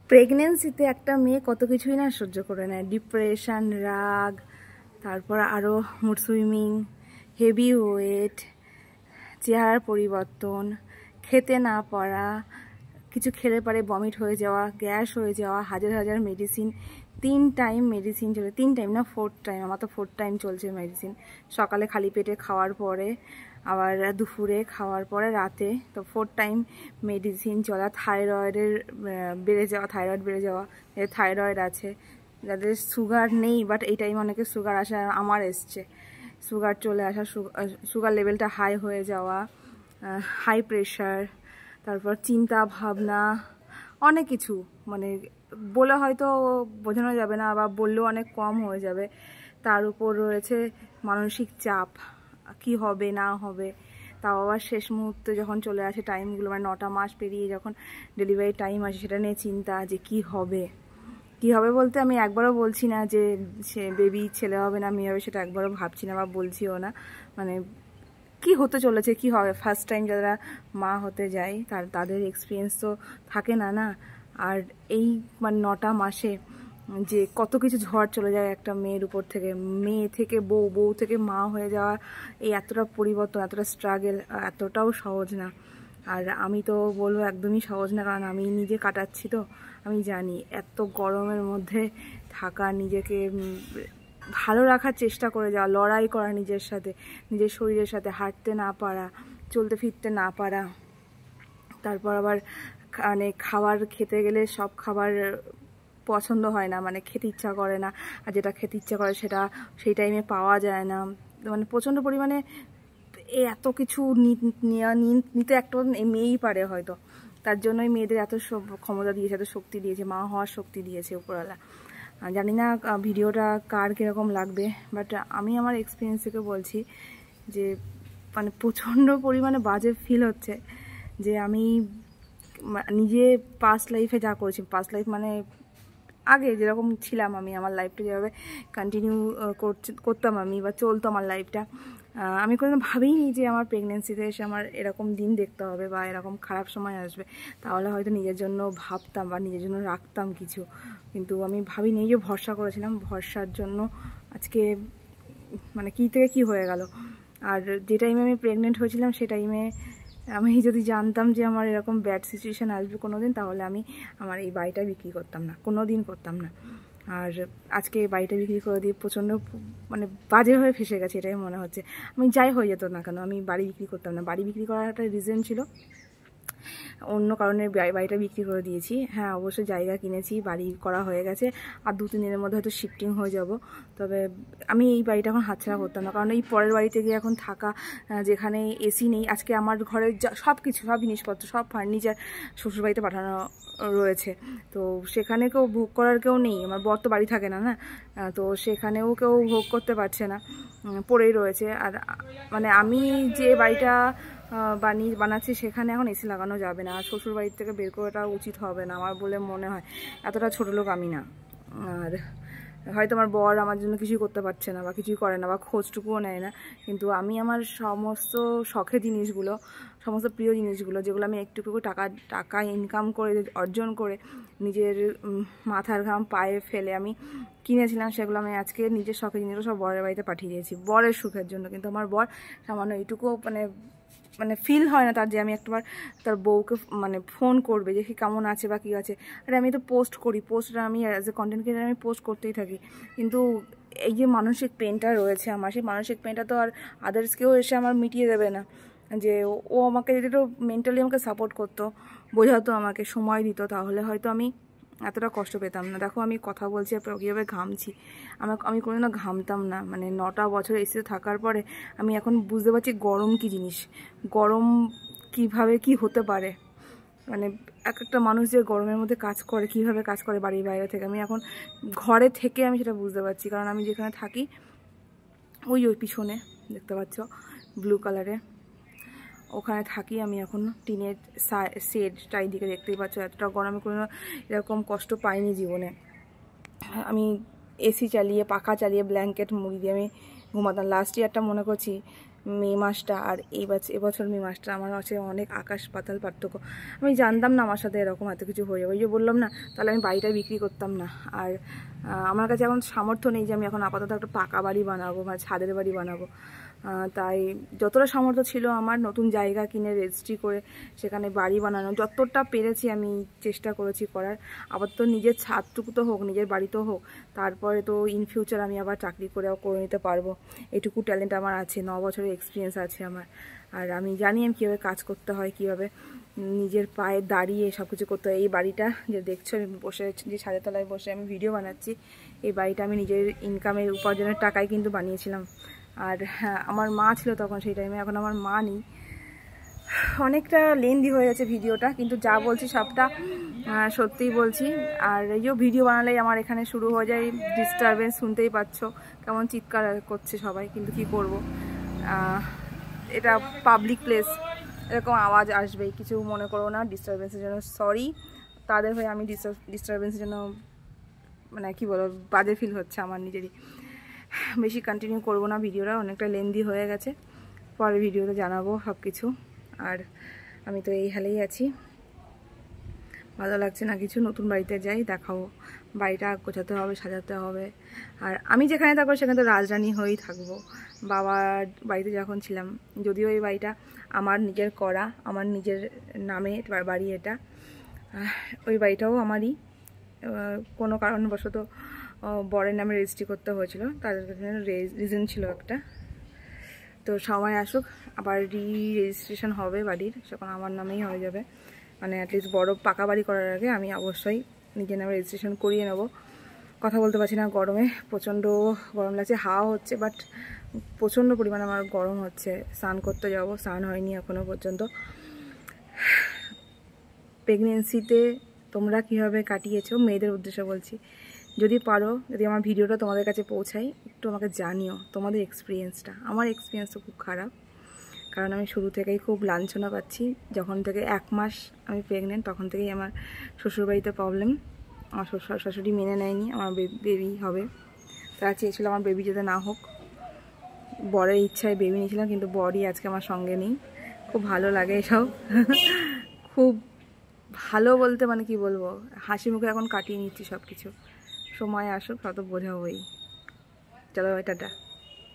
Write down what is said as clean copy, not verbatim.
প্রেগনেন্সিতে একটা মেয়ে কত কিছুই না সহ্য করে নেয়, ডিপ্রেশন, রাগ, তারপর আরও মুড সুইমিং, হেভি ওয়েট, চেহারার পরিবর্তন, খেতে না পারা, কিছু খেলে পারে বমিট হয়ে যাওয়া, গ্যাস হয়ে যাওয়া, হাজার হাজার মেডিসিন, 3 টাইম মেডিসিন চলে, 3 টাইম না 4 টাইম, আমার তো 4 টাইম চলছে মেডিসিন। সকালে খালি পেটে খাওয়ার পরে, আবার দুপুরে খাওয়ার পরে, রাতে, তো 4 টাইম মেডিসিন চলা। থাইরয়েডের থাইরয়েড বেড়ে যাওয়া, থাইরয়েড আছে, যাদের সুগার নেই বাট এই টাইম অনেকে সুগার আসে, আমার এসছে সুগার চলে আসা, সুগার লেভেলটা হাই হয়ে যাওয়া, হাই প্রেশার, তারপর চিন্তা ভাবনা, অনেক কিছু, মানে বলে হয়তো বোঝানো যাবে না, বা বললেও অনেক কম হয়ে যাবে। তার উপর রয়েছে মানসিক চাপ, কি হবে না হবে, তাও আবার শেষ মুহূর্তে যখন চলে আসে টাইমগুলো, মানে 9টা মাস পেরিয়ে যখন ডেলিভারি টাইম আসে, সেটা নিয়ে চিন্তা যে কি হবে। কি হবে বলতে আমি একবারও বলছি না যে সে বেবি ছেলে হবে না মেয়ে হবে, সেটা একবারও ভাবছি না বা বলছিও না। মানে কি হতে চলেছে, কি হবে, ফার্স্ট টাইম যারা মা হতে যায় তাদের এক্সপিরিয়েন্স তো থাকে না না। আর এই মানে 9টা মাসে যে কত কিছু ঝড় চলে যায় একটা মেয়ের উপর থেকে, মেয়ে থেকে বউ, বউ থেকে মা হয়ে যাওয়া, এই এতটা পরিবর্তন, এতটা স্ট্রাগল, এতটাও সহজ না। আর আমি তো বলবো একদমই সহজ না, কারণ আমি নিজে কাটাচ্ছি, তো আমি জানি এত গরমের মধ্যে থাকা, নিজেকে ভালো রাখার চেষ্টা করে যাওয়া, লড়াই করা নিজের সাথে, নিজের শরীরের সাথে, হাঁটতে না পারা, চলতে ফিরতে না পারা, তারপর আবার মানে খাবার খেতে গেলে সব খাবার পছন্দ হয় না, মানে খেতে ইচ্ছা করে না, আর যেটা খেতে ইচ্ছা করে সেটা সেই টাইমে পাওয়া যায় না, মানে প্রচণ্ড পরিমাণে এত কিছু নিতে একটা মেয়েই পারে হয়তো। তার জন্যই মেয়েদের এত ক্ষমতা দিয়েছে, এত শক্তি দিয়েছে, মা হওয়ার শক্তি দিয়েছে উপরওয়ালা। জানি না ভিডিওটা কার কীরকম লাগবে, বাট আমি আমার এক্সপিরিয়েন্স থেকে বলছি যে মানে প্রচণ্ড পরিমাণে বাজে ফিল হচ্ছে যে আমি নিজে পাস্ট লাইফে যা করেছি, পাস্ট লাইফ মানে আগে যেরকম ছিলাম আমি, আমার লাইফটা যেভাবে কন্টিনিউ করতাম আমি, বা চলতো আমার লাইফটা, আমি কোনো ভাবিনি যে আমার প্রেগনেন্সিতে এসে আমার এরকম দিন দেখতে হবে বা এরকম খারাপ সময় আসবে। তাহলে হয়তো নিজের জন্য ভাবতাম বা নিজের জন্য রাখতাম কিছু, কিন্তু আমি ভাবিনি, যে ভরসা করেছিলাম, ভরসার জন্য আজকে মানে কী থেকে কী হয়ে গেল। আর যে টাইমে আমি প্রেগনেন্ট হয়েছিলাম সে টাইমে আমি যদি জানতাম যে আমার এরকম ব্যাড সিচুয়েশান আসবে কোনো দিন, তাহলে আমি আমার এই বাড়িটা বিক্রি করতাম না, কোনো দিন করতাম না। আর আজকে এই বাড়িটা বিক্রি করে দিয়ে প্রচণ্ড মানে বাজেভাবে ফেসে গেছে, এটাই মনে হচ্ছে। আমি যাই হয়ে যেত না কেন, আমি বাড়ি বিক্রি করতাম না। বাড়ি বিক্রি করার একটা রিজন ছিল, অন্য কারণে বাড়িটা বিক্রি করে দিয়েছি। হ্যাঁ, অবশ্যই জায়গা কিনেছি, বাড়ি করা হয়ে গেছে, আর 2-3 দিনের মধ্যে হয়তো শিফটিং হয়ে যাব। তবে আমি এই বাড়িটা এখন হাতছাড়া করতাম না, কারণ এই পরের বাড়িতে গিয়ে এখন থাকা, যেখানে এসি নেই, আজকে আমার ঘরের সব কিছু, সব জিনিসপত্র, সব ফার্নিচার শ্বশুরবাড়িতে পাঠানো রয়েছে, তো সেখানে কেউ ভোগ করার কেউ নেই। আমার বর তো বাড়ি থাকে না না, তো সেখানেও কেউ ভোগ করতে পারছে না, পড়েই রয়েছে। আর মানে আমি যে বাড়িটা বানাচ্ছি সেখানে এখন এসি লাগানো যাবে না, আর শ্বশুর বাড়ির থেকে বের করাটা উচিত হবে না আমার বলে মনে হয়। এতটা ছোটো লোক আমি না। আর হয়তো আমার বর আমার জন্য কিছুই করতে পারছে না বা কিছুই করে না বা খোঁজটুকুও নেয় না, কিন্তু আমি আমার সমস্ত শখের জিনিসগুলো, সমস্ত প্রিয় জিনিসগুলো, যেগুলো আমি একটু টাকা ইনকাম করে অর্জন করে নিজের মাথার ঘাম পায়ে ফেলে আমি কিনেছিলাম, সেগুলো আমি আজকে নিজের শখের জিনিসগুলো সব বরের বাড়িতে পাঠিয়ে দিয়েছি বরের সুখের জন্য। কিন্তু আমার বর সামান্য এইটুকুও মানে ফিল হয় না তার, যে আমি একবার তার বউকে মানে ফোন করবে যে কি কেমন আছে বা কী আছে। আর আমি তো পোস্ট করি, পোস্টটা আমি অ্যাজ এ কন্টেন্ট ক্রিয়েটার আমি পোস্ট করতেই থাকি, কিন্তু এই যে মানসিক পেনটা রয়েছে আমার, সেই মানসিক পেনটা তো আর আদার্স কেউ এসে আমার মিটিয়ে দেবে না। যে ও আমাকে যদি একটু মেন্টালি আমাকে সাপোর্ট করতো, বোঝাতো, আমাকে সময় দিত, তাহলে হয়তো আমি এতটা কষ্ট পেতাম না। দেখো আমি কথা বলছি আর কীভাবে ঘামছি, আমি কোনোদিনও ঘামতাম না। মানে 9টা বছর এসে থাকার পরে আমি এখন বুঝতে পারছি গরম কী জিনিস, গরম কিভাবে কি হতে পারে। মানে একটা মানুষ যে গরমের মধ্যে কাজ করে, কিভাবে কাজ করে বাড়ির বাইরে থেকে, আমি এখন ঘরে থেকে আমি সেটা বুঝতে পারছি। কারণ আমি যেখানে থাকি ওই পিছনে দেখতে পাচ্ছ ব্লু কালারে, ওখানে থাকি আমি এখন। টিনের শেড চারিদিকে দেখতেই পাচ্ছ, এতটা গরমে কোনো এরকম কষ্ট পাইনি জীবনে। আমি এসি চালিয়ে, পাখা চালিয়ে, ব্ল্যাঙ্কেট মুড়ি দিয়ে আমি ঘুমাতাম। লাস্ট ইয়ারটা মনে করছি মে মাসটা আর এবছর মে মাসটা আমার কাছে অনেক আকাশ পাতাল পার্থক্য। আমি জানতাম না আমার সাথে এরকম এত কিছু হয়ে যাবে। ওই যে বললাম না, তাহলে আমি বাড়িটা বিক্রি করতাম না। আর আমার কাছে এখন সামর্থ্য নেই যে আমি এখন আপাতত একটা পাকা বাড়ি বানাবো বা ছাদের বাড়ি বানাবো। তাই যতটা সামর্থ্য ছিল আমার, নতুন জায়গা কিনে রেজিস্ট্রি করে সেখানে বাড়ি বানানো, যতটা পেরেছি আমি চেষ্টা করেছি করার। আবার তো নিজের ছাদটুকু তো হোক, নিজের বাড়ি তো হোক, তারপরে তো ইন ফিউচার আমি আবার চাকরি করেও করে নিতে পারবো। এটুকু ট্যালেন্ট আমার আছে, 9 বছরের এক্সপিরিয়েন্স আছে আমার। আর আমি জানি আমি কীভাবে কাজ করতে হয়, কীভাবে নিজের পায়ে দাঁড়িয়ে সব কিছু করতে হয়। এই বাড়িটা যে দেখছো আমি বসে, যে ছাদের তলায় বসে আমি ভিডিও বানাচ্ছি, এই বাড়িটা আমি নিজের ইনকামের উপার্জনের টাকায় কিন্তু বানিয়েছিলাম। আর হ্যাঁ, আমার মা ছিল তখন সেই টাইমে, এখন আমার মা নেই। অনেকটা লেন্দি হয়ে যাচ্ছে ভিডিওটা, কিন্তু যা বলছি সবটা সত্যিই বলছি। আর এই যে ভিডিও বানালেই আমার এখানে শুরু হয়ে যায় ডিস্টারবেন্স, শুনতেই পাচ্ছ কেমন চিৎকার করছে সবাই, কিন্তু কি করব, এটা পাবলিক প্লেস, এরকম আওয়াজ আসবেই, কিছু মনে করো না। ডিস্টারবেন্সের জন্য সরি, তাদের হয়ে আমি ডিস্টারবেন্সের জন্য মানে কি বলবো, বাজে ফিল হচ্ছে আমার নিজেরই। বেশি কন্টিনিউ করবো না ভিডিওটা, অনেকটা লেন্দি হয়ে গেছে। পরে ভিডিওতে জানাবো সব কিছু। আর আমি তো এই হালেই আছি, ভালো লাগছে না কিছু। নতুন বাড়িতে যাই, দেখাবো। বাড়িটা গোছাতে হবে, সাজাতে হবে। আর আমি যেখানে থাকবো সেখানে তো রাজরানী হয়েই থাকবো। বাবার বাড়িতে যখন ছিলাম, যদিও এই বাড়িটা আমার নিজের করা, আমার নিজের নামে বাড়ি এটা, ওই বাড়িটাও আমারই। কোনো কারণবশত বরের নামে রেজিস্ট্রি করতে হয়েছিল, তার রিজন ছিল একটা। তো সময় আসুক, আবার রেজিস্ট্রেশন হবে বাড়ির, সেখানে আমার নামেই হয়ে যাবে। মানে অ্যাটলিস্ট বড় পাকা বাড়ি করার আগে আমি অবশ্যই নিজের নামে রেজিস্ট্রেশন করিয়ে নেব। কথা বলতে পারছি না গরমে, প্রচণ্ড গরম লাগছে, হাওয়া হচ্ছে, বাট প্রচণ্ড পরিমাণে আমার গরম হচ্ছে। স্নান করতে যাবো, স্নান হয়নি এখনও পর্যন্ত। প্রেগনেন্সিতে তোমরা কীভাবে কাটিয়েছো, মেয়েদের উদ্দেশ্যে বলছি, যদি পারো, যদি আমার ভিডিওটা তোমাদের কাছে পৌঁছায়, একটু আমাকে জানিও তোমাদের এক্সপিরিয়েন্সটা। আমার এক্সপিরিয়েন্স তো খুব খারাপ, কারণ আমি শুরু থেকেই খুব লাঞ্ছনা পাচ্ছি। যখন থেকে 1 মাস আমি প্রেগনেন্ট, তখন থেকেই আমার শ্বশুরবাড়িতে প্রবলেম। আমার শাশুড়ি মেনে নেয়নি আমার বেবি হবে, তারা চেয়েছিল আমার বেবি যাতে না হোক। বরের ইচ্ছায় বেবি নিয়েছিলাম, কিন্তু বরই আজকে আমার সঙ্গে নেই। খুব ভালো লাগে এসব। খুব ভালো বলতে মানে কি বলবো, হাসি মুখে এখন কাটিয়ে নিচ্ছি সব কিছু। সময় আসুক, তত বোঝাবোই। চলো টাটা।